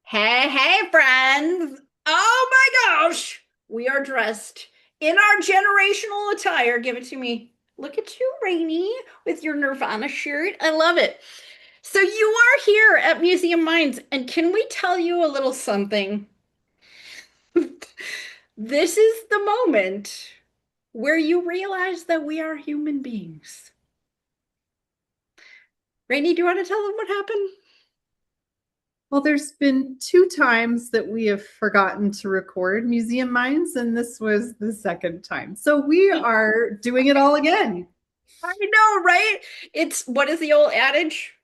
Hey, hey, friends! Oh my gosh! We are dressed in our generational attire. Give it to me. Look at you, Rainy, with your Nirvana shirt. I love it. So you are here at Museum Minds, and can we tell you a little something? This is the moment where you realize that we are human beings. Rainy, do you want to tell them what happened? Well, there's been two times that we have forgotten to record Museum Minds, and this was the second time. So we are doing it all again. I know, right? It's what is the old adage?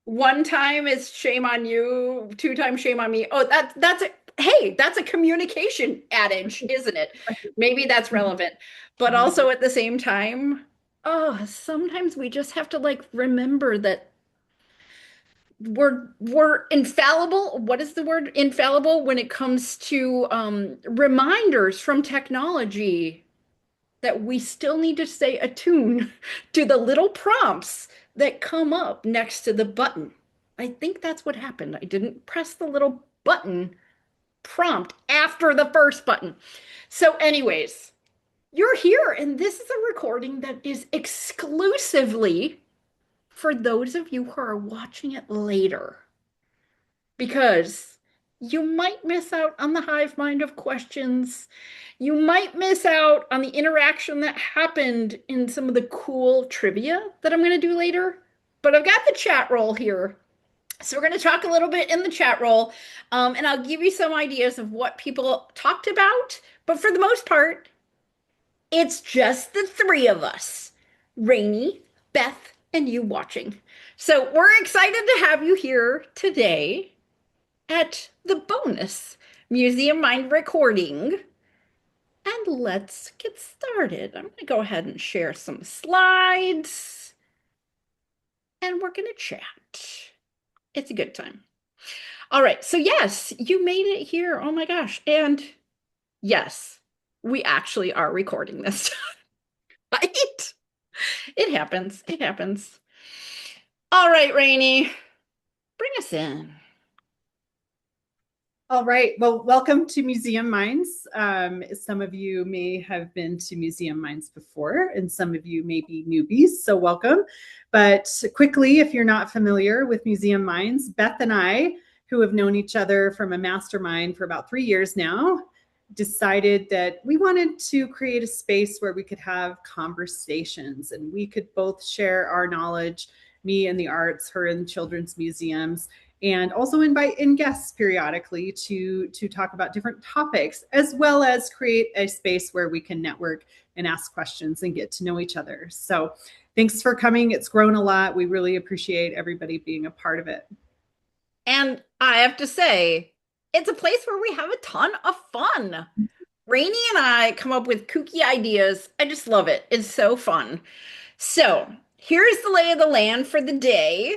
One time is shame on you, two times shame on me. Oh, that's a hey, that's a communication adage, isn't it? Maybe that's relevant. But also at the same time, oh, sometimes we just have to like remember that we're infallible. What is the word? Infallible when it comes to reminders from technology that we still need to stay attuned to the little prompts that come up next to the button. I think that's what happened. I didn't press the little button prompt after the first button. So, anyways, you're here, and this is a recording that is exclusively for those of you who are watching it later because you might miss out on the hive mind of questions. You might miss out on the interaction that happened in some of the cool trivia that I'm going to do later. But I've got the chat roll here. So we're going to talk a little bit in the chat roll, and I'll give you some ideas of what people talked about. But for the most part, it's just the three of us, Rainy, Beth, and you watching. So we're excited to have you here today at the bonus Museum Mind recording. And let's get started. I'm going to go ahead and share some slides and we're going to chat. It's a good time. All right. So, yes, you made it here. Oh my gosh. And yes, we actually are recording this. Right? It happens. It happens. All right, Rainy, bring us in. All right. Well, welcome to Museum Minds. Some of you may have been to Museum Minds before, and some of you may be newbies. So, welcome. But quickly, if you're not familiar with Museum Minds, Beth and I, who have known each other from a mastermind for about 3 years now, decided that we wanted to create a space where we could have conversations and we could both share our knowledge, me in the arts, her in children's museums, and also invite in guests periodically to talk about different topics, as well as create a space where we can network and ask questions and get to know each other. So thanks for coming. It's grown a lot. We really appreciate everybody being a part of it. And I have to say, it's a place where we have a ton of fun. Rainy and I come up with kooky ideas. I just love it. It's so fun. So, here's the lay of the land for the day,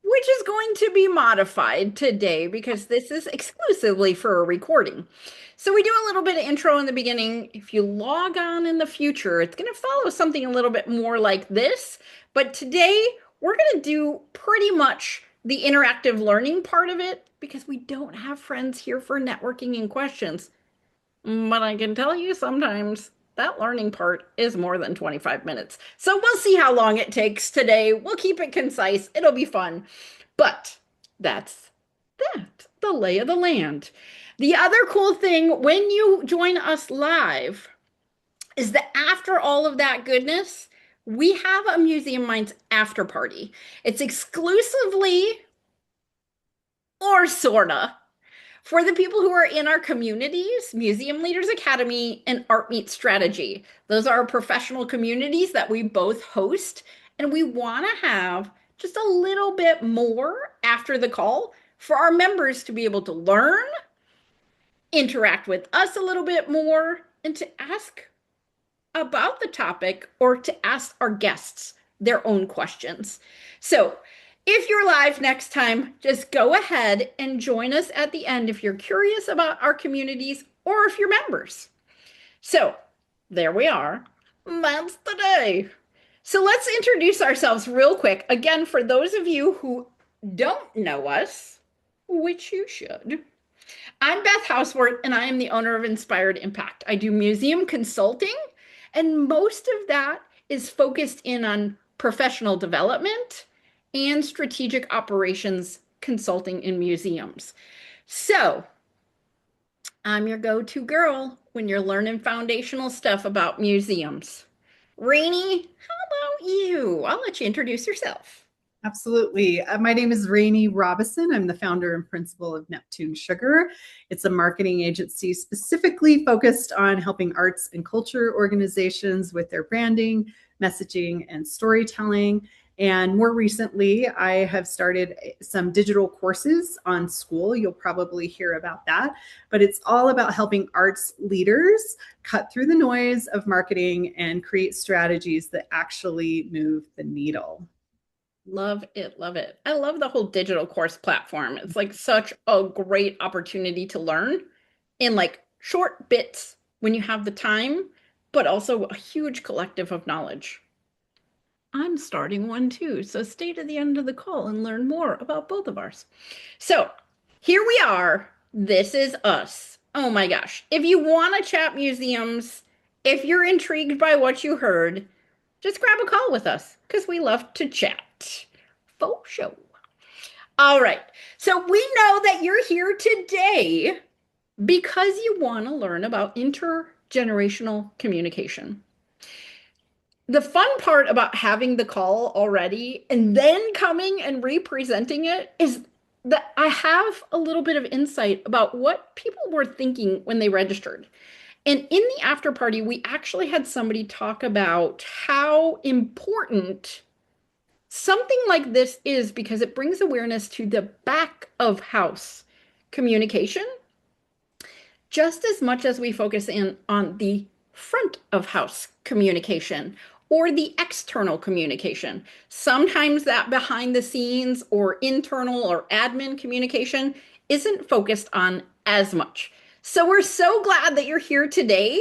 which is going to be modified today because this is exclusively for a recording. So, we do a little bit of intro in the beginning. If you log on in the future, it's going to follow something a little bit more like this. But today, we're going to do pretty much the interactive learning part of it because we don't have friends here for networking and questions. But I can tell you sometimes that learning part is more than 25 minutes. So we'll see how long it takes today. We'll keep it concise. It'll be fun. But that's the lay of the land. The other cool thing when you join us live is that after all of that goodness, we have a Museum Minds after party. It's exclusively or sorta for the people who are in our communities, Museum Leaders Academy and Art Meet Strategy. Those are our professional communities that we both host, and we want to have just a little bit more after the call for our members to be able to learn, interact with us a little bit more, and to ask about the topic or to ask our guests their own questions. So, if you're live next time, just go ahead and join us at the end if you're curious about our communities or if you're members. So, there we are. That's the day. So, let's introduce ourselves real quick. Again, for those of you who don't know us, which you should. I'm Beth Houseworth, and I am the owner of Inspired Impact. I do museum consulting, and most of that is focused in on professional development and strategic operations consulting in museums. So, I'm your go-to girl when you're learning foundational stuff about museums. Rainey, how about you? I'll let you introduce yourself. Absolutely. My name is Rainey Robison. I'm the founder and principal of Neptune Sugar. It's a marketing agency specifically focused on helping arts and culture organizations with their branding, messaging, and storytelling. And more recently, I have started some digital courses on School. You'll probably hear about that. But it's all about helping arts leaders cut through the noise of marketing and create strategies that actually move the needle. Love it, love it. I love the whole digital course platform. It's like such a great opportunity to learn in like short bits when you have the time, but also a huge collective of knowledge. I'm starting one too, so stay to the end of the call and learn more about both of ours. So here we are. This is us. Oh my gosh. If you want to chat museums, if you're intrigued by what you heard, just grab a call with us because we love to chat. Faux show. All right. So we know that you're here today because you want to learn about intergenerational communication. The fun part about having the call already and then coming and representing it is that I have a little bit of insight about what people were thinking when they registered. And in the after party, we actually had somebody talk about how important something like this is because it brings awareness to the back of house communication just as much as we focus in on the front of house communication or the external communication. Sometimes that behind the scenes or internal or admin communication isn't focused on as much. So we're so glad that you're here today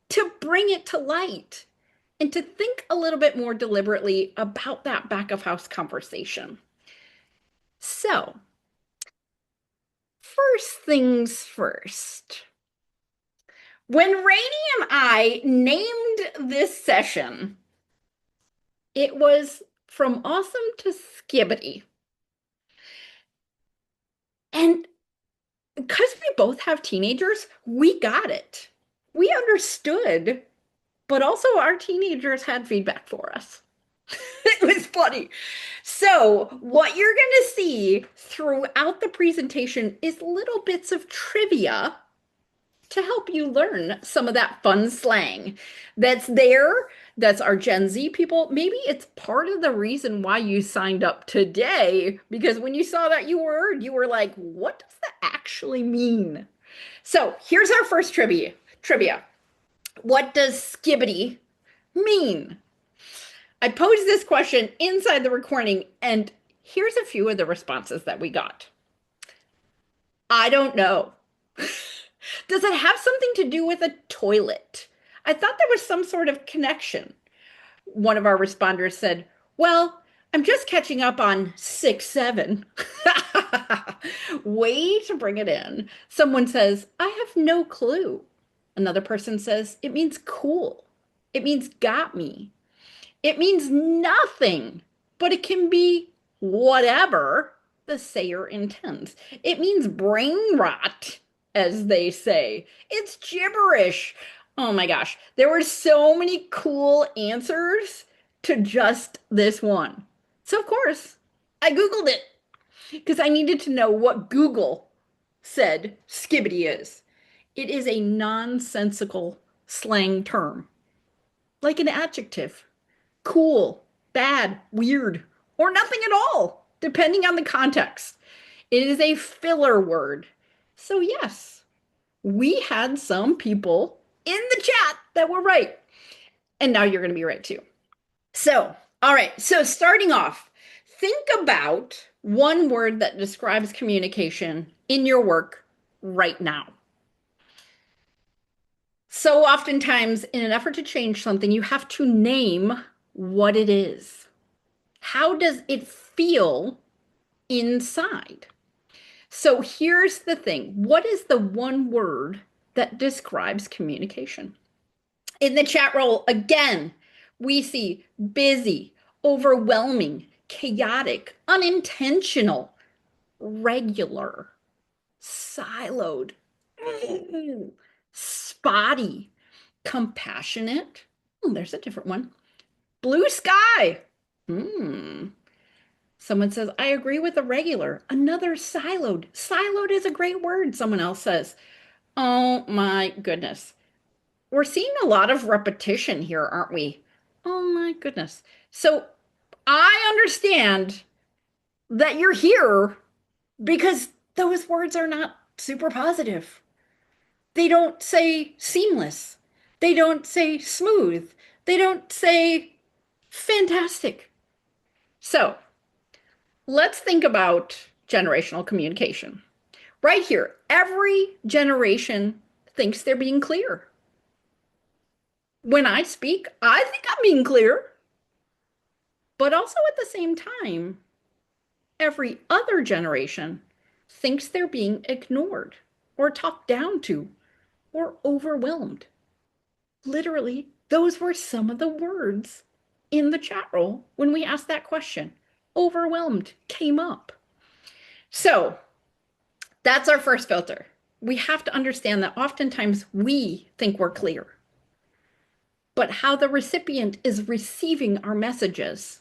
to bring it to light and to think a little bit more deliberately about that back of house conversation. So, first things first. When Rainey and I named this session, it was from awesome to skibidi. And because we both have teenagers, we got it. We understood, but also our teenagers had feedback for us. It was funny. So, what you're going to see throughout the presentation is little bits of trivia to help you learn some of that fun slang that's there. That's our Gen Z people. Maybe it's part of the reason why you signed up today, because when you saw that word, you were like, what does that actually mean? So here's our first trivia. Trivia. What does skibidi mean? I posed this question inside the recording, and here's a few of the responses that we got. I don't know. Does it have something to do with a toilet? I thought there was some sort of connection. One of our responders said, well, I'm just catching up on 6-7. Way to bring it in. Someone says, I have no clue. Another person says, it means cool. It means got me. It means nothing, but it can be whatever the sayer intends. It means brain rot, as they say. It's gibberish. Oh my gosh. There were so many cool answers to just this one. So, of course, I Googled it because I needed to know what Google said skibidi is. It is a nonsensical slang term, like an adjective cool, bad, weird, or nothing at all, depending on the context. It is a filler word. So, yes, we had some people in the chat that were right. And now you're going to be right too. So, all right. So, starting off, think about one word that describes communication in your work right now. So, oftentimes, in an effort to change something, you have to name what it is. How does it feel inside? So here's the thing. What is the one word that describes communication? In the chat roll, again, we see busy, overwhelming, chaotic, unintentional, regular, siloed, spotty, compassionate. There's a different one. Blue sky. Hmm. Someone says, I agree with the regular. Another siloed. Siloed is a great word, someone else says. Oh my goodness. We're seeing a lot of repetition here, aren't we? Oh my goodness. So I understand that you're here because those words are not super positive. They don't say seamless. They don't say smooth. They don't say fantastic. So let's think about generational communication. Right here, every generation thinks they're being clear. When I speak, I think I'm being clear, but also at the same time, every other generation thinks they're being ignored or talked down to or overwhelmed. Literally, those were some of the words in the chat roll when we asked that question. Overwhelmed came up. So that's our first filter. We have to understand that oftentimes we think we're clear, but how the recipient is receiving our messages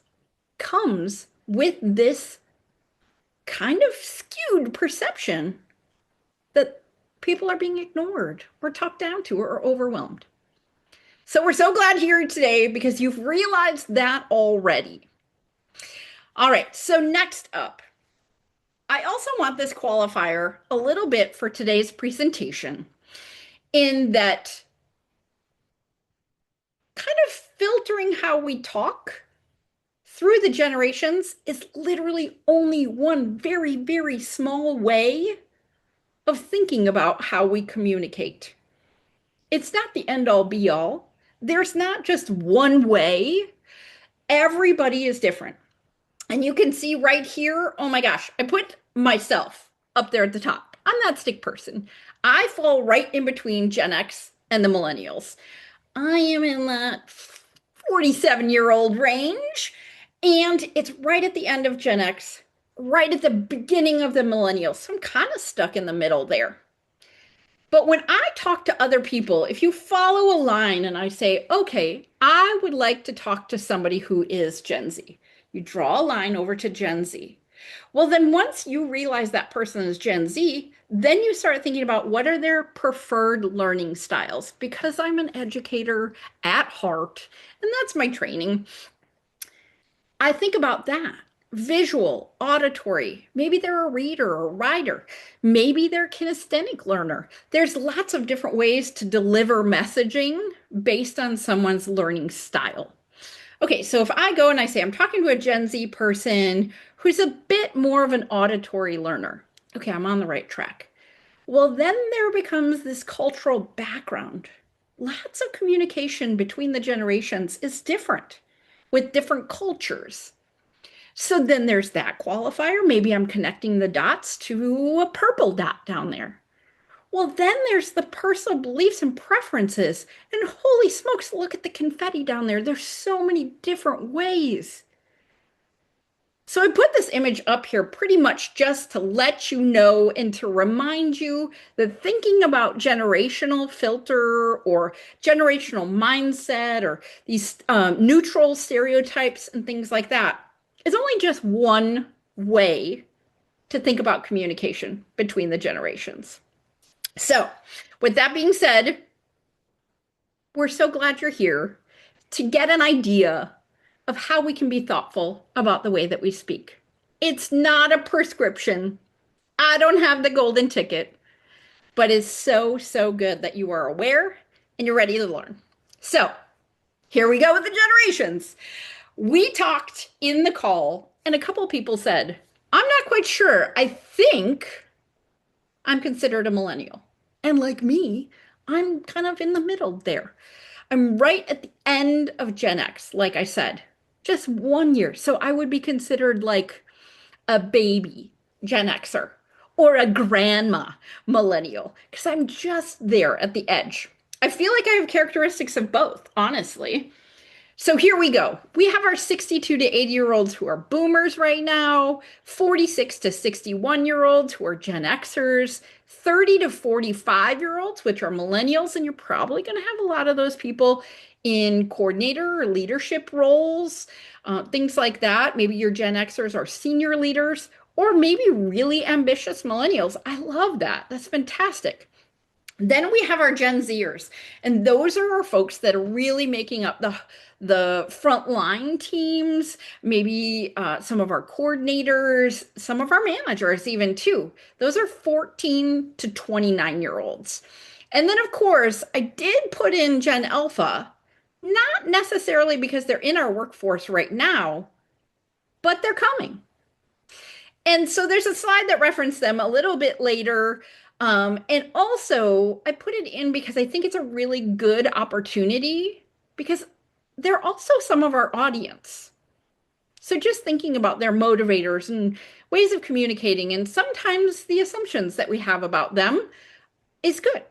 comes with this kind of skewed perception that people are being ignored or talked down to or overwhelmed. So we're so glad you're here today because you've realized that already. All right, so next up, I also want this qualifier a little bit for today's presentation in that kind of filtering how we talk through the generations is literally only one very, very small way of thinking about how we communicate. It's not the end all be all. There's not just one way. Everybody is different. And you can see right here, oh my gosh, I put myself up there at the top. I'm that stick person. I fall right in between Gen X and the millennials. I am in that 47-year-old range, and it's right at the end of Gen X, right at the beginning of the millennials. So I'm kind of stuck in the middle there. But when I talk to other people, if you follow a line and I say, okay, I would like to talk to somebody who is Gen Z, you draw a line over to Gen Z. Well, then once you realize that person is Gen Z, then you start thinking about what are their preferred learning styles. Because I'm an educator at heart, and that's my training, I think about that. Visual, auditory. Maybe they're a reader or writer. Maybe they're a kinesthetic learner. There's lots of different ways to deliver messaging based on someone's learning style. Okay, so if I go and I say I'm talking to a Gen Z person who's a bit more of an auditory learner, okay, I'm on the right track. Well, then there becomes this cultural background. Lots of communication between the generations is different with different cultures. So then there's that qualifier. Maybe I'm connecting the dots to a purple dot down there. Well, then there's the personal beliefs and preferences. And holy smokes, look at the confetti down there. There's so many different ways. So I put this image up here pretty much just to let you know and to remind you that thinking about generational filter or generational mindset or these neutral stereotypes and things like that is only just one way to think about communication between the generations. So, with that being said, we're so glad you're here to get an idea of how we can be thoughtful about the way that we speak. It's not a prescription. I don't have the golden ticket, but it's so, so good that you are aware and you're ready to learn. So, here we go with the generations. We talked in the call, and a couple of people said, I'm not quite sure. I think I'm considered a millennial. And like me, I'm kind of in the middle there. I'm right at the end of Gen X, like I said, just 1 year. So I would be considered like a baby Gen Xer or a grandma millennial, because I'm just there at the edge. I feel like I have characteristics of both, honestly. So here we go. We have our 62 to 80-year-olds who are boomers right now, 46 to 61-year-olds who are Gen Xers, 30 to 45-year-olds, which are millennials, and you're probably going to have a lot of those people in coordinator or leadership roles, things like that. Maybe your Gen Xers are senior leaders, or maybe really ambitious millennials. I love that. That's fantastic. Then we have our Gen Zers, and those are our folks that are really making up the frontline teams, maybe some of our coordinators, some of our managers, even too. Those are 14 to 29-year olds. And then, of course, I did put in Gen Alpha, not necessarily because they're in our workforce right now, but they're coming. And so there's a slide that referenced them a little bit later. And also, I put it in because I think it's a really good opportunity because they're also some of our audience. So just thinking about their motivators and ways of communicating and sometimes the assumptions that we have about them is good.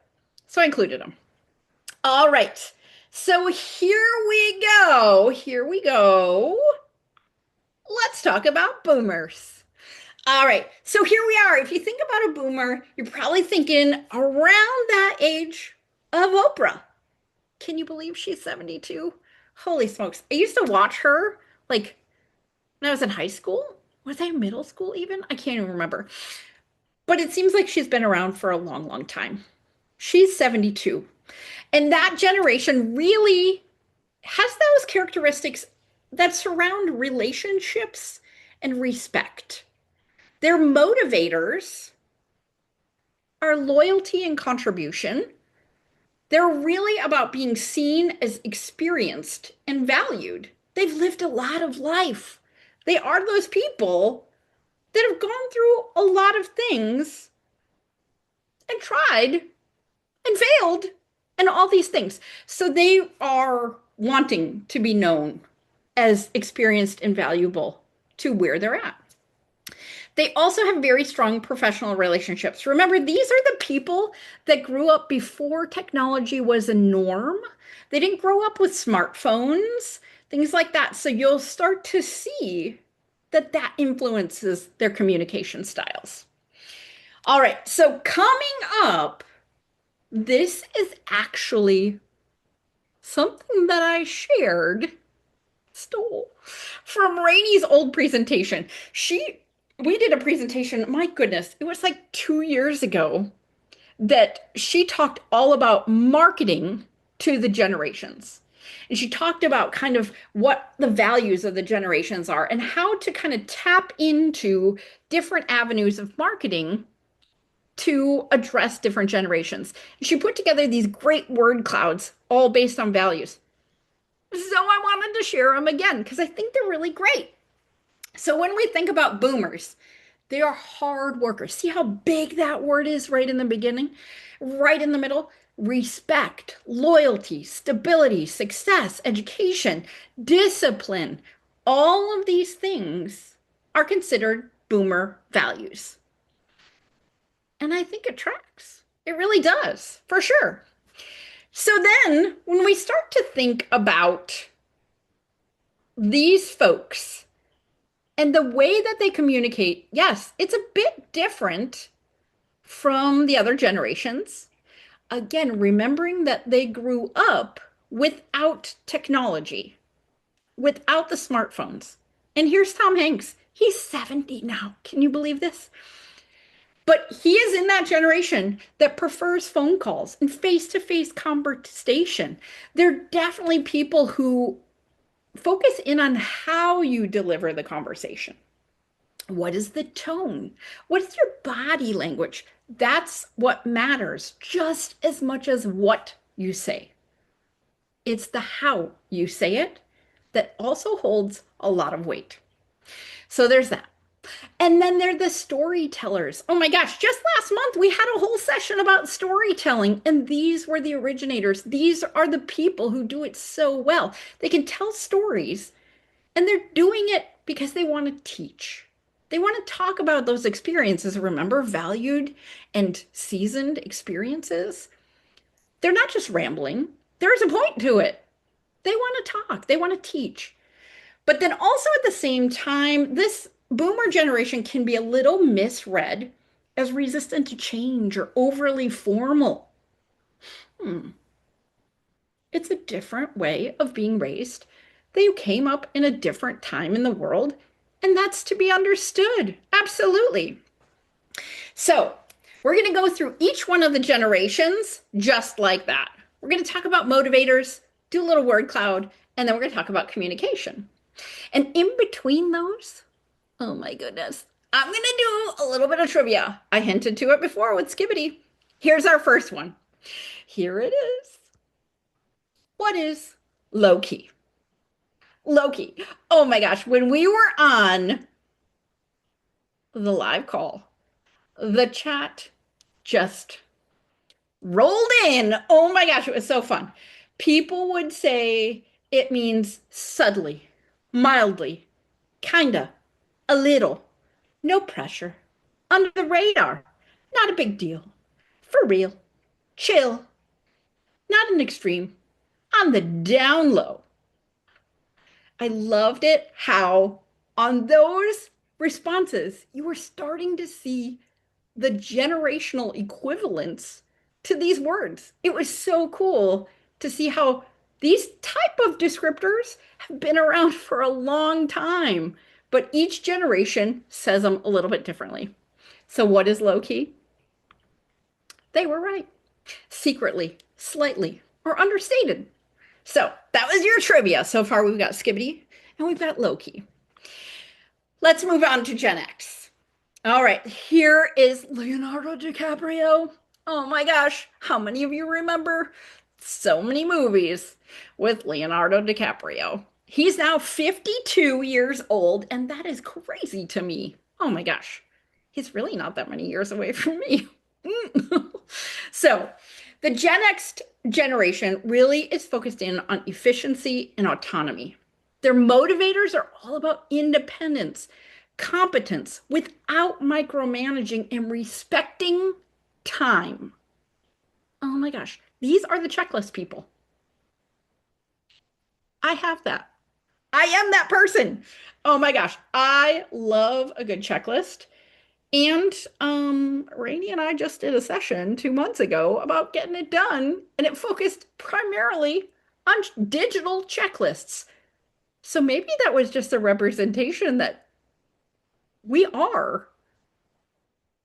So I included them. All right. So here we go. Here we go. Let's talk about boomers. All right, so here we are. If you think about a boomer, you're probably thinking around that age of Oprah. Can you believe she's 72? Holy smokes. I used to watch her like when I was in high school. Was I in middle school even? I can't even remember. But it seems like she's been around for a long, long time. She's 72. And that generation really has those characteristics that surround relationships and respect. Their motivators are loyalty and contribution. They're really about being seen as experienced and valued. They've lived a lot of life. They are those people that have gone through a lot of things and tried and failed and all these things. So they are wanting to be known as experienced and valuable to where they're at. They also have very strong professional relationships. Remember, these are the people that grew up before technology was a norm. They didn't grow up with smartphones, things like that. So you'll start to see that that influences their communication styles. All right, so coming up, this is actually something that I stole from Rainey's old presentation. We did a presentation, my goodness, it was like 2 years ago that she talked all about marketing to the generations. And she talked about kind of what the values of the generations are and how to kind of tap into different avenues of marketing to address different generations. And she put together these great word clouds, all based on values. So I wanted to share them again because I think they're really great. So when we think about boomers, they are hard workers. See how big that word is right in the beginning? Right in the middle? Respect, loyalty, stability, success, education, discipline. All of these things are considered boomer values. And I think it tracks. It really does, for sure. So then, when we start to think about these folks and the way that they communicate, yes, it's a bit different from the other generations. Again, remembering that they grew up without technology, without the smartphones. And here's Tom Hanks. He's 70 now. Can you believe this? But he is in that generation that prefers phone calls and face-to-face conversation. They're definitely people who focus in on how you deliver the conversation. What is the tone? What's your body language? That's what matters just as much as what you say. It's the how you say it that also holds a lot of weight. So there's that. And then they're the storytellers. Oh my gosh, just last month we had a whole session about storytelling, and these were the originators. These are the people who do it so well. They can tell stories, and they're doing it because they want to teach. They want to talk about those experiences, remember, valued and seasoned experiences. They're not just rambling, there is a point to it. They want to talk, they want to teach. But then also at the same time, this boomer generation can be a little misread as resistant to change or overly formal. Hmm. It's a different way of being raised. They came up in a different time in the world, and that's to be understood. Absolutely. So, we're going to go through each one of the generations just like that. We're going to talk about motivators, do a little word cloud, and then we're going to talk about communication. And in between those, oh my goodness, I'm going to do a little bit of trivia. I hinted to it before with Skibidi. Here's our first one. Here it is. What is low key? Low key. Oh my gosh, when we were on the live call, the chat just rolled in. Oh my gosh, it was so fun. People would say it means subtly, mildly, kinda, a little, no pressure, under the radar, not a big deal, for real, chill, not an extreme, on the down low. I loved it how on those responses you were starting to see the generational equivalents to these words. It was so cool to see how these type of descriptors have been around for a long time, but each generation says them a little bit differently. So what is low key? They were right. Secretly, slightly, or understated. So that was your trivia. So far we've got Skibidi and we've got low key. Let's move on to Gen X. All right, here is Leonardo DiCaprio. Oh my gosh, how many of you remember so many movies with Leonardo DiCaprio? He's now 52 years old, and that is crazy to me. Oh my gosh, he's really not that many years away from me. So, the Gen X generation really is focused in on efficiency and autonomy. Their motivators are all about independence, competence without micromanaging and respecting time. Oh my gosh, these are the checklist people. I have that. I am that person. Oh my gosh, I love a good checklist. And Rainey and I just did a session 2 months ago about getting it done, and it focused primarily on digital checklists. So maybe that was just a representation that we are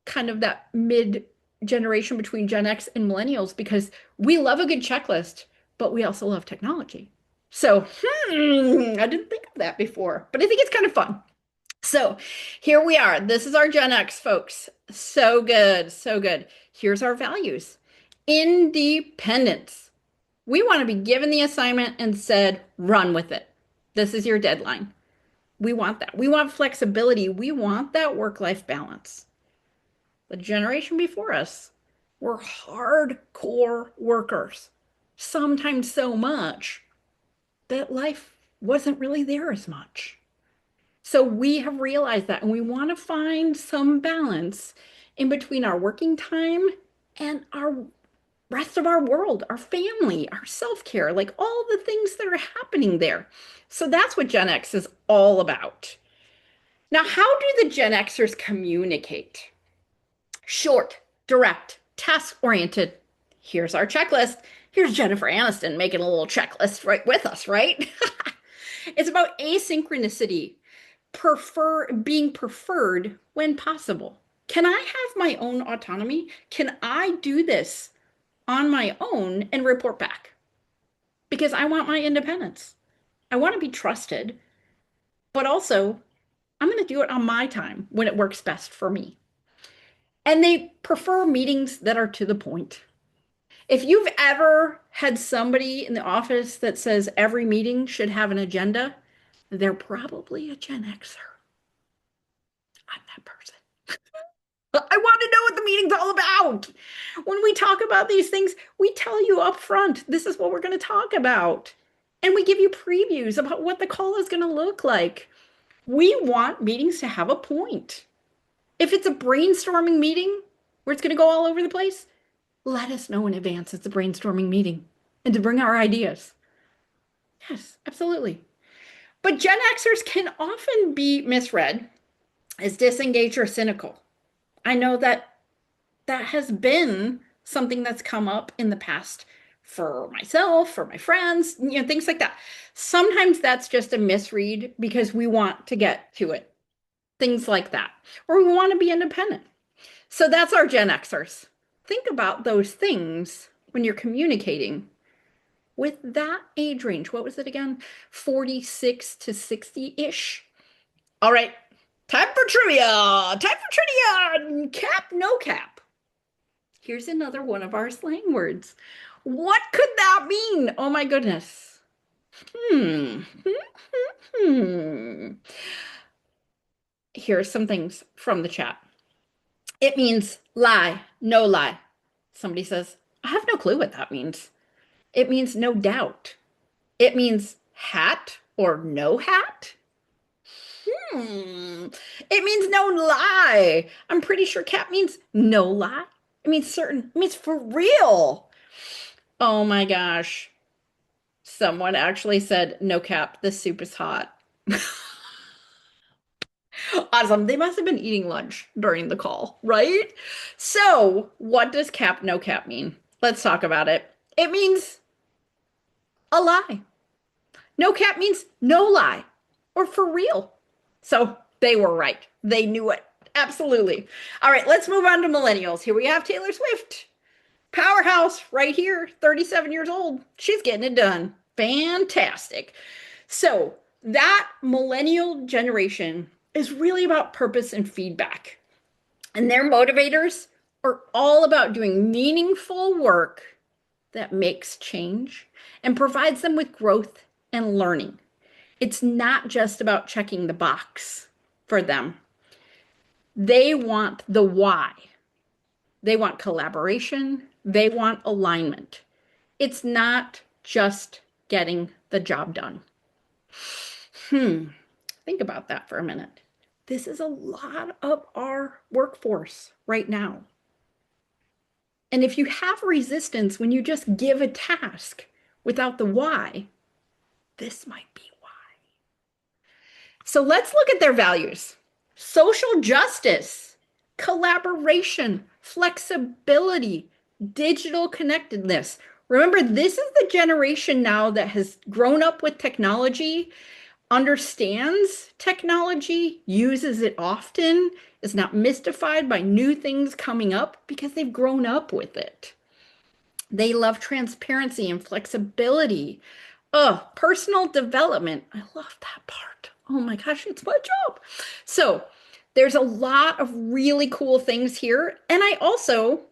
kind of that mid generation between Gen X and millennials because we love a good checklist, but we also love technology. So, I didn't think of that before, but I think it's kind of fun. So, here we are. This is our Gen X, folks. So good, so good. Here's our values. Independence. We want to be given the assignment and said, run with it. This is your deadline. We want that. We want flexibility. We want that work-life balance. The generation before us were hardcore workers, sometimes so much that life wasn't really there as much. So we have realized that, and we want to find some balance in between our working time and our rest of our world, our family, our self-care, like all the things that are happening there. So that's what Gen X is all about. Now, how do the Gen Xers communicate? Short, direct, task-oriented. Here's our checklist. Here's Jennifer Aniston making a little checklist right with us, right? It's about asynchronicity, being preferred when possible. Can I have my own autonomy? Can I do this on my own and report back? Because I want my independence. I want to be trusted, but also I'm going to do it on my time when it works best for me. And they prefer meetings that are to the point. If you've ever had somebody in the office that says every meeting should have an agenda, they're probably a Gen Xer. I'm that person. I want to know what the meeting's all about. When we talk about these things, we tell you up front, this is what we're going to talk about. And we give you previews about what the call is going to look like. We want meetings to have a point. If it's a brainstorming meeting where it's going to go all over the place, let us know in advance it's a brainstorming meeting and to bring our ideas. Yes, absolutely. But Gen Xers can often be misread as disengaged or cynical. I know that that has been something that's come up in the past for myself, for my friends, things like that. Sometimes that's just a misread because we want to get to it, things like that, or we want to be independent. So that's our Gen Xers. Think about those things when you're communicating with that age range. What was it again? 46 to 60-ish. All right, time for trivia. Time for trivia. Cap, no cap. Here's another one of our slang words. What could that mean? Oh my goodness. Hmm. Hmm. Here's some things from the chat. It means lie, no lie. Somebody says, I have no clue what that means. It means no doubt. It means hat or no hat. Hmm. It means no lie. I'm pretty sure cat means no lie. It means certain. It means for real. Oh my gosh. Someone actually said, no cap, this soup is hot. Awesome. They must have been eating lunch during the call, right? So, what does cap, no cap mean? Let's talk about it. It means a lie. No cap means no lie or for real. So, they were right. They knew it. Absolutely. All right, let's move on to millennials. Here we have Taylor Swift. Powerhouse right here, 37 years old. She's getting it done. Fantastic. So, that millennial generation is really about purpose and feedback. And their motivators are all about doing meaningful work that makes change and provides them with growth and learning. It's not just about checking the box for them. They want the why. They want collaboration. They want alignment. It's not just getting the job done. Think about that for a minute. This is a lot of our workforce right now. And if you have resistance when you just give a task without the why, this might be why. So let's look at their values: social justice, collaboration, flexibility, digital connectedness. Remember, this is the generation now that has grown up with technology, understands technology, uses it often, is not mystified by new things coming up because they've grown up with it. They love transparency and flexibility. Oh, personal development. I love that part. Oh my gosh, it's my job. So there's a lot of really cool things here. And I also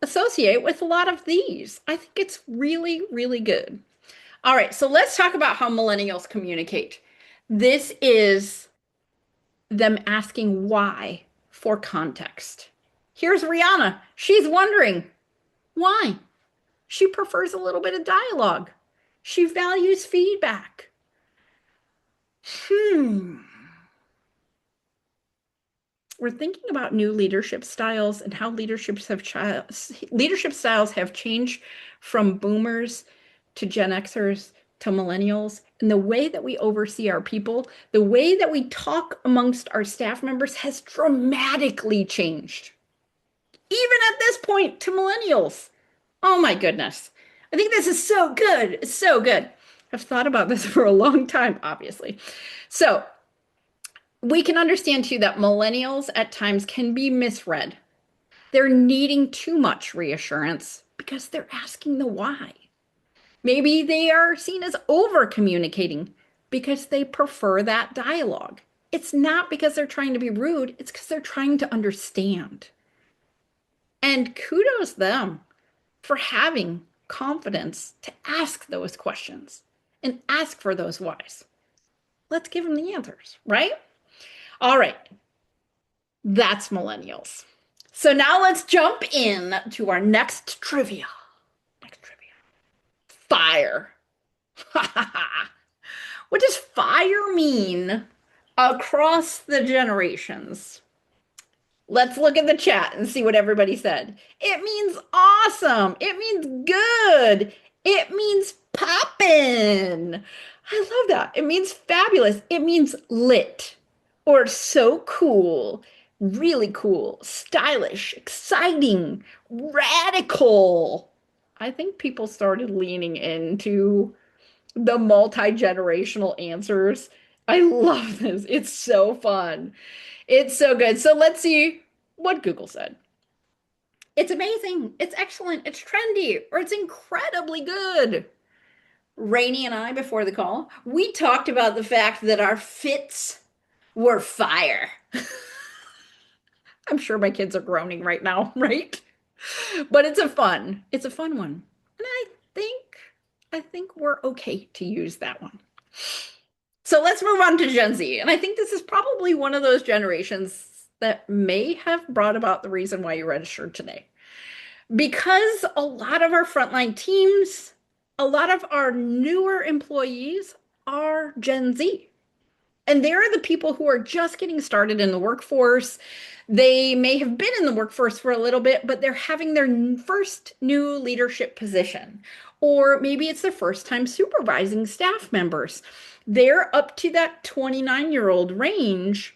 associate with a lot of these. I think it's really, really good. All right, so let's talk about how millennials communicate. This is them asking why for context. Here's Rihanna. She's wondering why. She prefers a little bit of dialogue. She values feedback. Hmm. We're thinking about new leadership styles and how leadership styles have changed from boomers to Gen Xers to millennials, and the way that we oversee our people, the way that we talk amongst our staff members has dramatically changed. Even at this point to millennials. Oh my goodness. I think this is so good. It's so good. I've thought about this for a long time, obviously. So we can understand too that millennials at times can be misread. They're needing too much reassurance because they're asking the why. Maybe they are seen as over communicating because they prefer that dialogue. It's not because they're trying to be rude, it's because they're trying to understand. And kudos them for having confidence to ask those questions and ask for those whys. Let's give them the answers, right? All right. That's millennials. So now let's jump in to our next trivia. Next trivia. Fire. What does fire mean Across the generations. Let's look at the chat and see what everybody said. It means awesome. It means good. It means poppin'. I love that. It means fabulous. It means lit or so cool, really cool, stylish, exciting, radical. I think people started leaning into the multi-generational answers. I love this. It's so fun. It's so good. So let's see what Google said. It's amazing. It's excellent. It's trendy, or it's incredibly good. Rainey and I, before the call, we talked about the fact that our fits were fire. I'm sure my kids are groaning right now, right? But it's a fun one. And I think we're okay to use that one. So let's move on to Gen Z. And I think this is probably one of those generations that may have brought about the reason why you registered today. Because a lot of our frontline teams, a lot of our newer employees are Gen Z. And they're the people who are just getting started in the workforce. They may have been in the workforce for a little bit, but they're having their first new leadership position. Or maybe it's their first time supervising staff members. They're up to that 29-year-old range.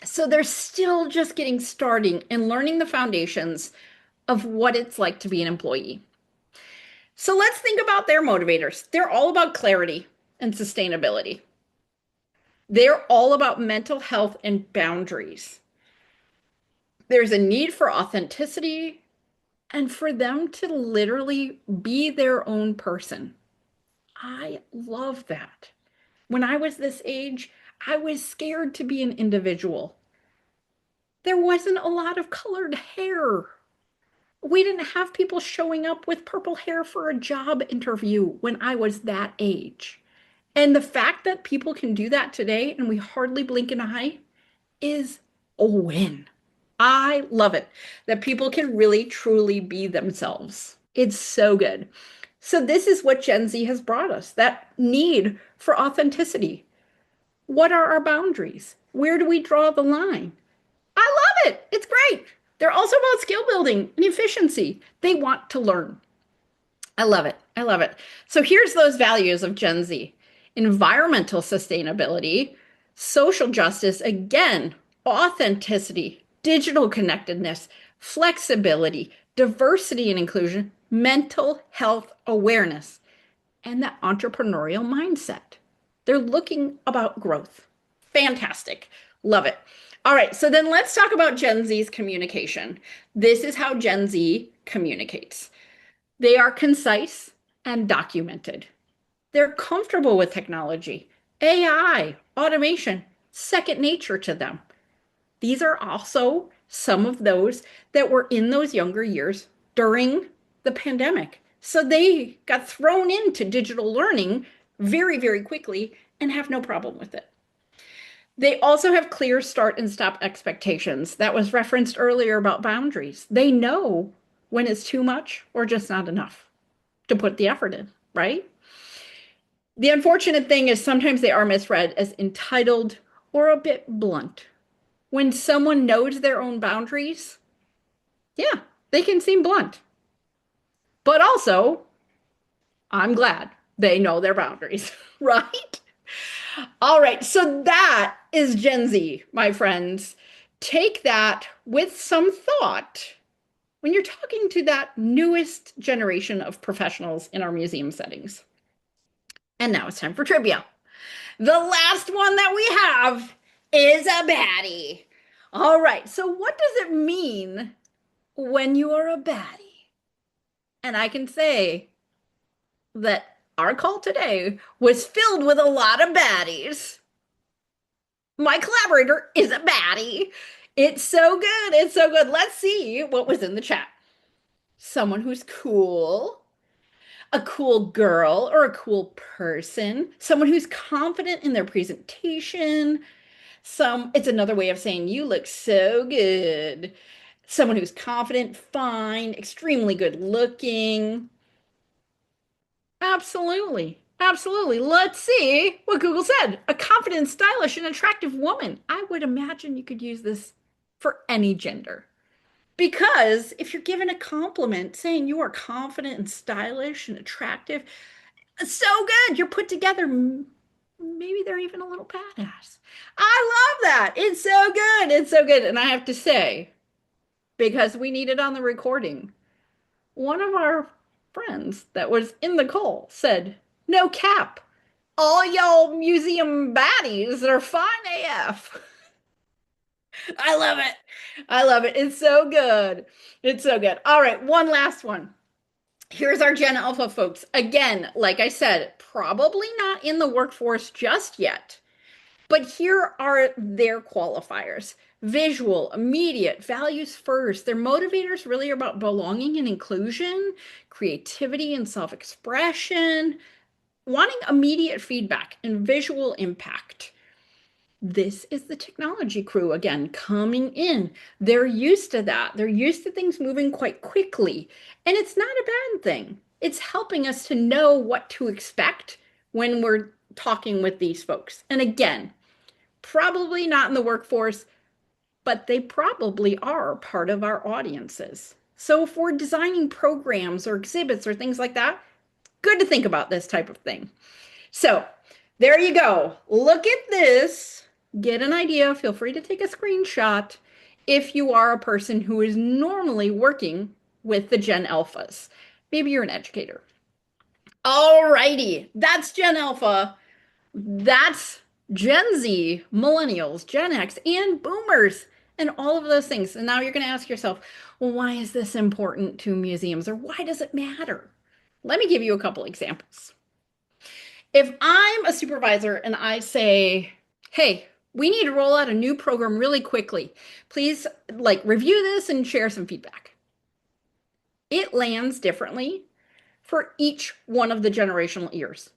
So they're still just getting starting and learning the foundations of what it's like to be an employee. So let's think about their motivators. They're all about clarity and sustainability. They're all about mental health and boundaries. There's a need for authenticity and for them to literally be their own person. I love that. When I was this age, I was scared to be an individual. There wasn't a lot of colored hair. We didn't have people showing up with purple hair for a job interview when I was that age. And the fact that people can do that today and we hardly blink an eye is a win. I love it that people can really truly be themselves. It's so good. So, this is what Gen Z has brought us, that need for authenticity. What are our boundaries? Where do we draw the line? I love it. It's great. They're also about skill building and efficiency. They want to learn. I love it. I love it. So here's those values of Gen Z: environmental sustainability, social justice, again, authenticity, digital connectedness, flexibility, diversity and inclusion, mental health awareness, and that entrepreneurial mindset. They're looking about growth. Fantastic. Love it. All right, so then let's talk about Gen Z's communication. This is how Gen Z communicates. They are concise and documented. They're comfortable with technology, AI, automation, second nature to them. These are also some of those that were in those younger years during the pandemic. So they got thrown into digital learning very, very quickly and have no problem with it. They also have clear start and stop expectations. That was referenced earlier about boundaries. They know when it's too much or just not enough to put the effort in, right? The unfortunate thing is sometimes they are misread as entitled or a bit blunt. When someone knows their own boundaries, yeah, they can seem blunt. But also, I'm glad they know their boundaries, right? All right, so that is Gen Z, my friends. Take that with some thought when you're talking to that newest generation of professionals in our museum settings. And now it's time for trivia. The last one that we have is a baddie. All right, so what does it mean when you are a baddie? And I can say that our call today was filled with a lot of baddies. My collaborator is a baddie. It's so good. It's so good. Let's see what was in the chat. Someone who's cool, a cool girl or a cool person, someone who's confident in their presentation. It's another way of saying you look so good. Someone who's confident, fine, extremely good looking. Absolutely. Absolutely. Let's see what Google said. A confident, stylish, and attractive woman. I would imagine you could use this for any gender. Because if you're given a compliment saying you are confident and stylish and attractive, so good, you're put together. Maybe they're even a little badass. I love that. It's so good. It's so good. And I have to say, because we need it on the recording, one of our friends that was in the call said, no cap. All y'all museum baddies are fine AF. I love it. I love it. It's so good. It's so good. All right, one last one. Here's our Gen Alpha folks. Again, like I said, probably not in the workforce just yet, but here are their qualifiers. Visual, immediate, values first. Their motivators really are about belonging and inclusion, creativity and self-expression, wanting immediate feedback and visual impact. This is the technology crew again coming in. They're used to that. They're used to things moving quite quickly. And it's not a bad thing. It's helping us to know what to expect when we're talking with these folks. And again, probably not in the workforce, but they probably are part of our audiences. So if we're designing programs or exhibits or things like that, good to think about this type of thing. So there you go. Look at this. Get an idea. Feel free to take a screenshot if you are a person who is normally working with the Gen Alphas. Maybe you're an educator. All righty. That's Gen Alpha. That's Gen Z, Millennials, Gen X, and Boomers, and all of those things. And now you're going to ask yourself, well, why is this important to museums or why does it matter? Let me give you a couple examples. If I'm a supervisor and I say, hey, we need to roll out a new program really quickly. Please review this and share some feedback. It lands differently for each one of the generational ears.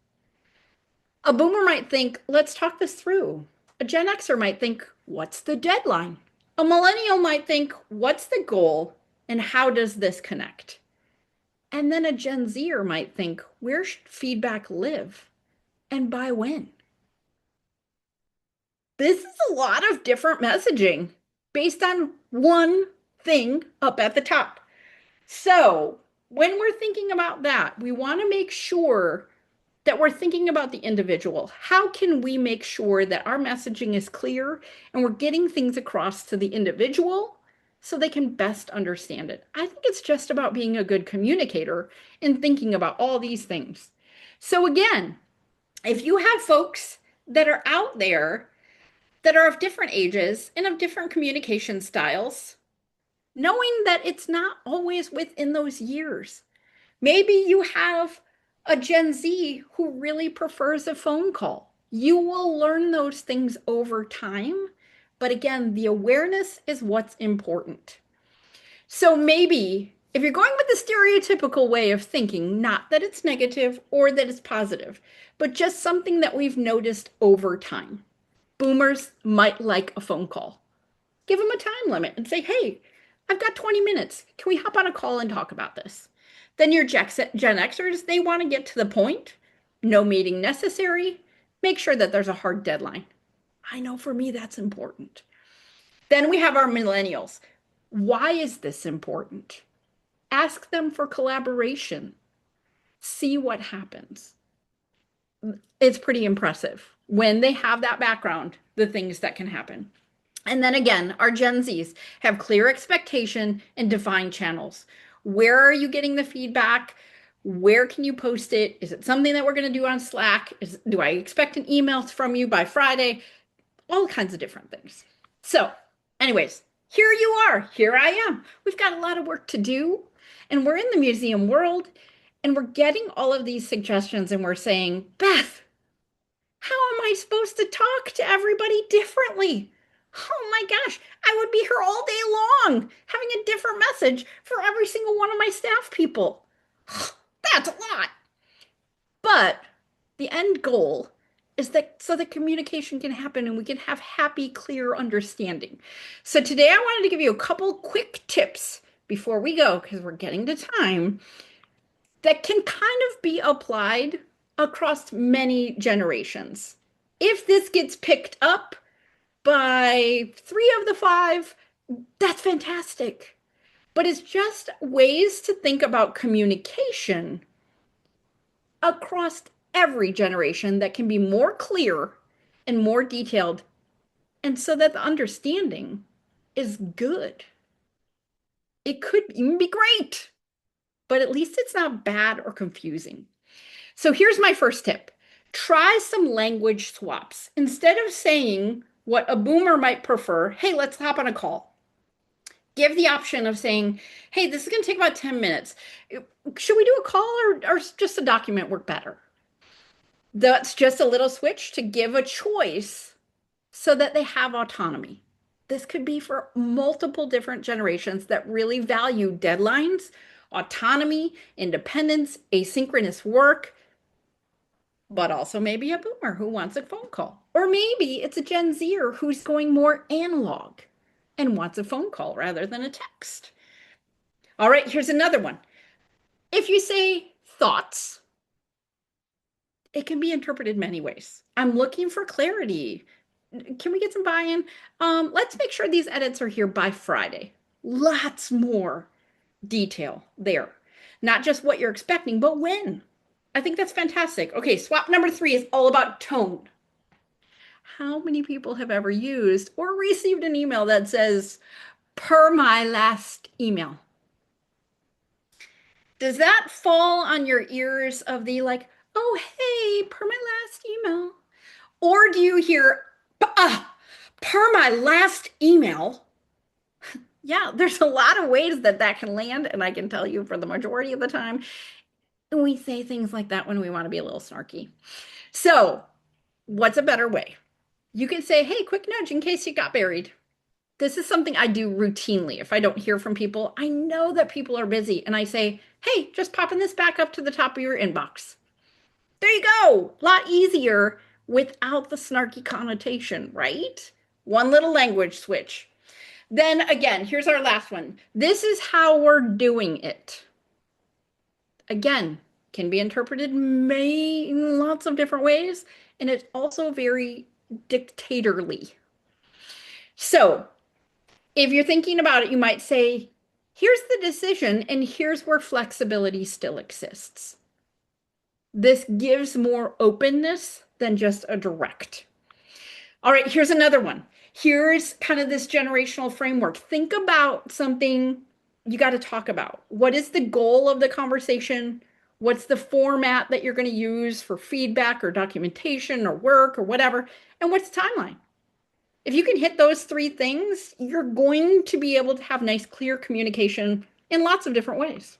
A boomer might think, let's talk this through. A Gen Xer might think, what's the deadline? A millennial might think, what's the goal and how does this connect? And then a Gen Zer might think, where should feedback live and by when? This is a lot of different messaging based on one thing up at the top. So, when we're thinking about that, we want to make sure that we're thinking about the individual. How can we make sure that our messaging is clear and we're getting things across to the individual so they can best understand it? I think it's just about being a good communicator and thinking about all these things. So, again, if you have folks that are out there that are of different ages and of different communication styles, knowing that it's not always within those years. Maybe you have a Gen Z who really prefers a phone call. You will learn those things over time. But again, the awareness is what's important. So maybe if you're going with the stereotypical way of thinking, not that it's negative or that it's positive, but just something that we've noticed over time. Boomers might like a phone call. Give them a time limit and say, hey, I've got 20 minutes. Can we hop on a call and talk about this? Then your Gen Xers, they want to get to the point. No meeting necessary. Make sure that there's a hard deadline. I know for me that's important. Then we have our millennials. Why is this important? Ask them for collaboration. See what happens. It's pretty impressive when they have that background, the things that can happen. And then again, our Gen Zs have clear expectation and defined channels. Where are you getting the feedback? Where can you post it? Is it something that we're going to do on Slack? Do I expect an email from you by Friday? All kinds of different things. So, anyways, here you are. Here I am. We've got a lot of work to do, and we're in the museum world, and we're getting all of these suggestions, and we're saying, Beth, how am I supposed to talk to everybody differently? Oh my gosh, I would be here all day long having a different message for every single one of my staff people. That's a lot. But the end goal is that so that communication can happen and we can have happy, clear understanding. So today I wanted to give you a couple quick tips before we go because we're getting to time that can kind of be applied across many generations. If this gets picked up by three of the five, that's fantastic. But it's just ways to think about communication across every generation that can be more clear and more detailed, and so that the understanding is good. It could even be great, but at least it's not bad or confusing. So here's my first tip. Try some language swaps. Instead of saying what a boomer might prefer, hey, let's hop on a call. Give the option of saying, hey, this is going to take about 10 minutes. Should we do a call or just a document work better? That's just a little switch to give a choice so that they have autonomy. This could be for multiple different generations that really value deadlines, autonomy, independence, asynchronous work, but also maybe a boomer who wants a phone call. Or maybe it's a Gen Zer who's going more analog and wants a phone call rather than a text. All right, here's another one. If you say thoughts, it can be interpreted many ways. I'm looking for clarity. Can we get some buy-in? Let's make sure these edits are here by Friday. Lots more detail there. Not just what you're expecting, but when. I think that's fantastic. Okay, swap number 3 is all about tone. How many people have ever used or received an email that says, per my last email? Does that fall on your ears of the like, oh, hey, per my last email? Or do you hear, per my last email? Yeah, there's a lot of ways that that can land. And I can tell you for the majority of the time, we say things like that when we want to be a little snarky. So, what's a better way? You can say, hey, quick nudge in case you got buried. This is something I do routinely. If I don't hear from people, I know that people are busy. And I say, hey, just popping this back up to the top of your inbox. There you go. A lot easier without the snarky connotation, right? One little language switch. Then again, here's our last one. This is how we're doing it. Again, can be interpreted in lots of different ways, and it's also very dictatorly. So, if you're thinking about it, you might say, here's the decision, and here's where flexibility still exists. This gives more openness than just a direct. All right, here's another one. Here's kind of this generational framework. Think about something you got to talk about. What is the goal of the conversation? What's the format that you're going to use for feedback or documentation or work or whatever? And what's the timeline? If you can hit those 3 things, you're going to be able to have nice, clear communication in lots of different ways.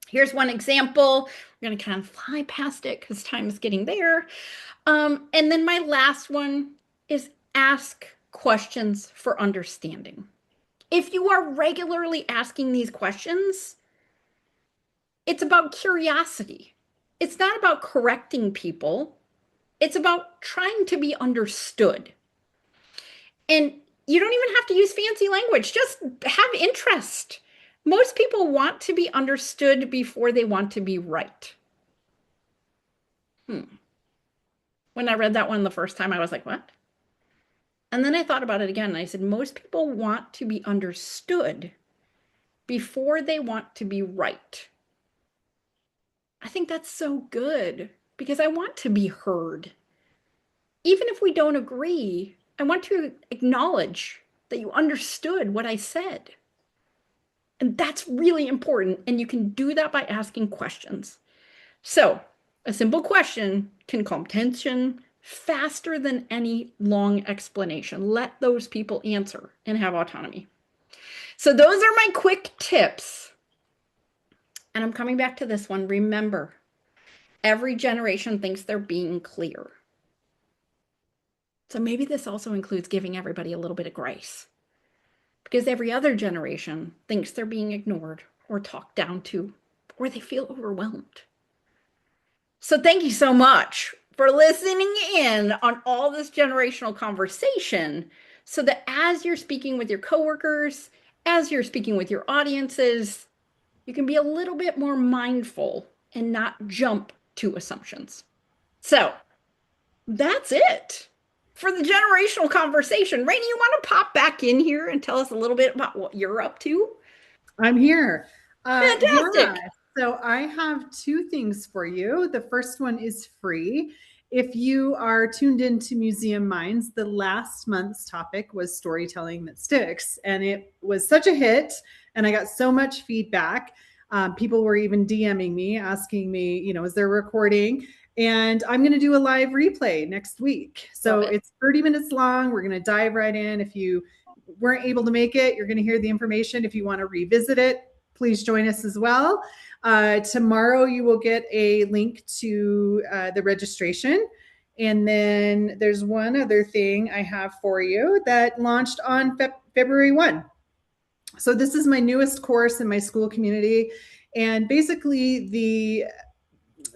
Here's one example. We're going to kind of fly past it because time is getting there. And then my last one is ask questions for understanding. If you are regularly asking these questions, it's about curiosity. It's not about correcting people. It's about trying to be understood. And you don't even have to use fancy language. Just have interest. Most people want to be understood before they want to be right. When I read that one the first time, I was like, what? And then I thought about it again, and I said, most people want to be understood before they want to be right. I think that's so good because I want to be heard. Even if we don't agree, I want to acknowledge that you understood what I said. And that's really important. And you can do that by asking questions. So, a simple question can calm tension faster than any long explanation. Let those people answer and have autonomy. So, those are my quick tips. And I'm coming back to this one. Remember, every generation thinks they're being clear. So, maybe this also includes giving everybody a little bit of grace because every other generation thinks they're being ignored or talked down to, or they feel overwhelmed. So thank you so much for listening in on all this generational conversation so that as you're speaking with your coworkers, as you're speaking with your audiences, you can be a little bit more mindful and not jump to assumptions. So that's it for the generational conversation. Rainey, you want to pop back in here and tell us a little bit about what you're up to? I'm here. Yeah, Fantastic. so I have two things for you. The first one is free. If you are tuned into Museum Minds, the last month's topic was storytelling that sticks, and it was such a hit, and I got so much feedback. People were even DMing me, asking me, is there a recording? And I'm going to do a live replay next week. Love So it. it's 30 minutes long. We're going to dive right in. If you weren't able to make it, you're going to hear the information. If you want to revisit it, please join us as well. Tomorrow, you will get a link to the registration. And then there's one other thing I have for you that launched on February 1. So this is my newest course in my school community. And basically,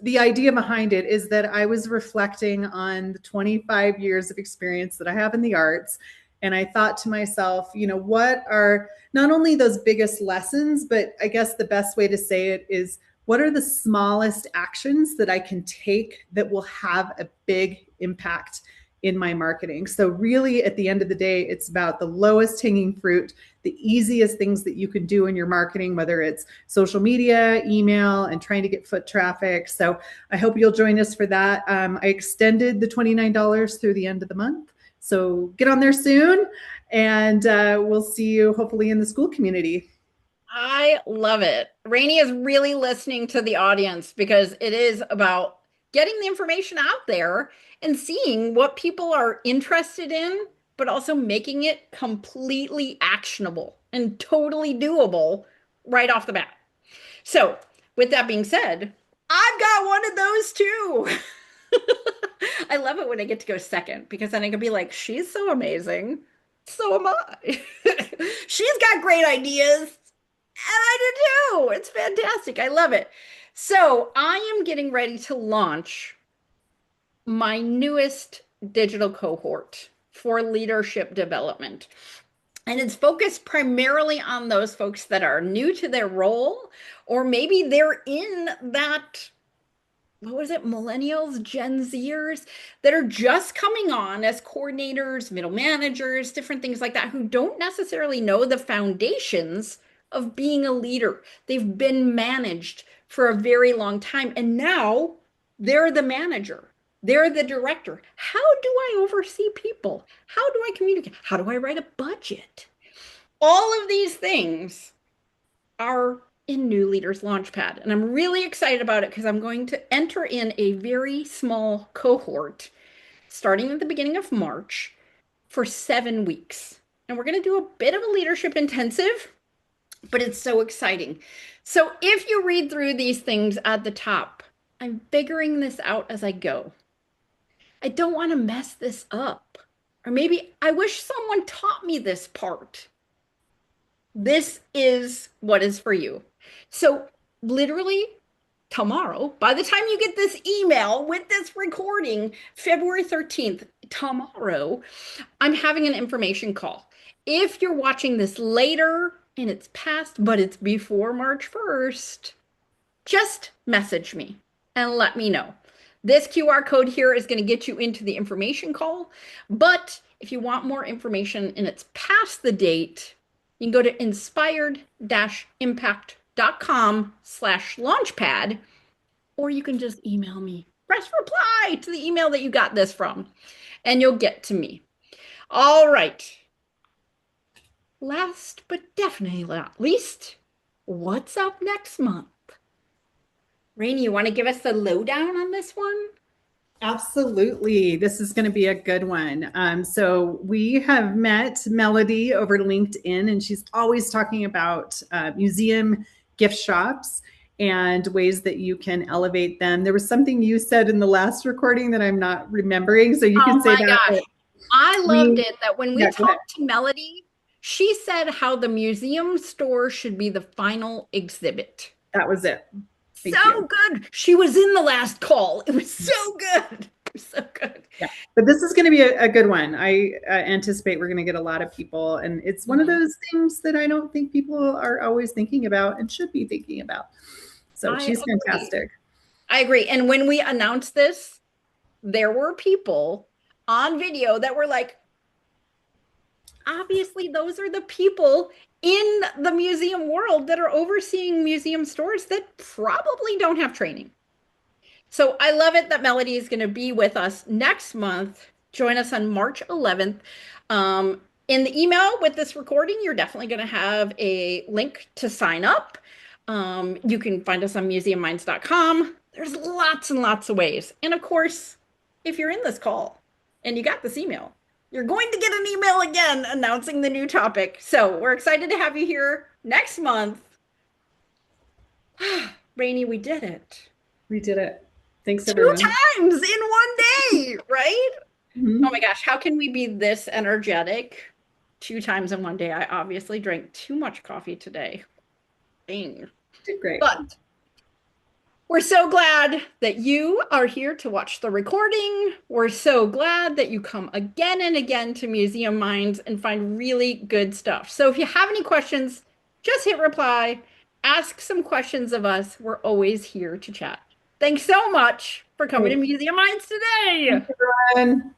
the idea behind it is that I was reflecting on the 25 years of experience that I have in the arts. And I thought to myself, what are not only those biggest lessons, but I guess the best way to say it is, what are the smallest actions that I can take that will have a big impact in my marketing? So, really, at the end of the day, it's about the lowest hanging fruit, the easiest things that you can do in your marketing, whether it's social media, email, and trying to get foot traffic. So, I hope you'll join us for that. I extended the $29 through the end of the month. So, get on there soon, and we'll see you hopefully in the school community. I love it. Rainey is really listening to the audience because it is about getting the information out there and seeing what people are interested in, but also making it completely actionable and totally doable right off the bat. So, with that being said, I've got one of those too. I love it when I get to go second because then I can be like, she's so amazing. So am I. She's got great ideas. And I do too. It's fantastic. I love it. So I am getting ready to launch my newest digital cohort for leadership development. And it's focused primarily on those folks that are new to their role, or maybe they're in that, what was it, millennials, Gen Zers that are just coming on as coordinators, middle managers, different things like that, who don't necessarily know the foundations of being a leader. They've been managed for a very long time, and now they're the manager. They're the director. How do I oversee people? How do I communicate? How do I write a budget? All of these things are in New Leaders Launchpad. And I'm really excited about it because I'm going to enter in a very small cohort starting at the beginning of March for 7 weeks. And we're going to do a bit of a leadership intensive, but it's so exciting. So if you read through these things at the top, I'm figuring this out as I go. I don't want to mess this up. Or maybe I wish someone taught me this part. This is what is for you. So, literally tomorrow, by the time you get this email with this recording, February 13th, tomorrow, I'm having an information call. If you're watching this later and it's past, but it's before March 1st, just message me and let me know. This QR code here is going to get you into the information call. But if you want more information and it's past the date, you can go to inspired-impact.com/launchpad, or you can just email me. Press reply to the email that you got this from, and you'll get to me. All right. Last but definitely not least, what's up next month? Rainey, you want to give us the lowdown on this one? Absolutely. This is going to be a good one. So we have met Melody over LinkedIn, and she's always talking about museum gift shops and ways that you can elevate them. There was something you said in the last recording that I'm not remembering, so you Oh can say my that. gosh. I loved We, it that when we yeah, go ahead. talked to Melody, she said how the museum store should be the final exhibit. That was it. Thank So you. good. She was in the last call. It was so good. It was so good. Yeah, but this is going to be a good one. I anticipate we're going to get a lot of people, and it's one of Mhm. those things that I don't think people are always thinking about and should be thinking about. So I she's agree. fantastic. I agree. And when we announce this, there were people on video that were like, obviously, those are the people in the museum world that are overseeing museum stores that probably don't have training. So I love it that Melody is going to be with us next month. Join us on March 11th. In the email with this recording, you're definitely going to have a link to sign up. You can find us on museumminds.com. There's lots and lots of ways. And of course, if you're in this call and you got this email, you're going to get an email again announcing the new topic. So we're excited to have you here next month. Rainey, we did it. We did it. Thanks, Two everyone. times in one day, right? Oh my Mhm. gosh, how can we be this energetic two times in one day? I obviously drank too much coffee today. Dang. Did great. But we're so glad that you are here to watch the recording. We're so glad that you come again and again to Museum Minds and find really good stuff. So if you have any questions, just hit reply, ask some questions of us. We're always here to chat. Thanks so much for coming to Great. Museum Minds today. Thanks, everyone.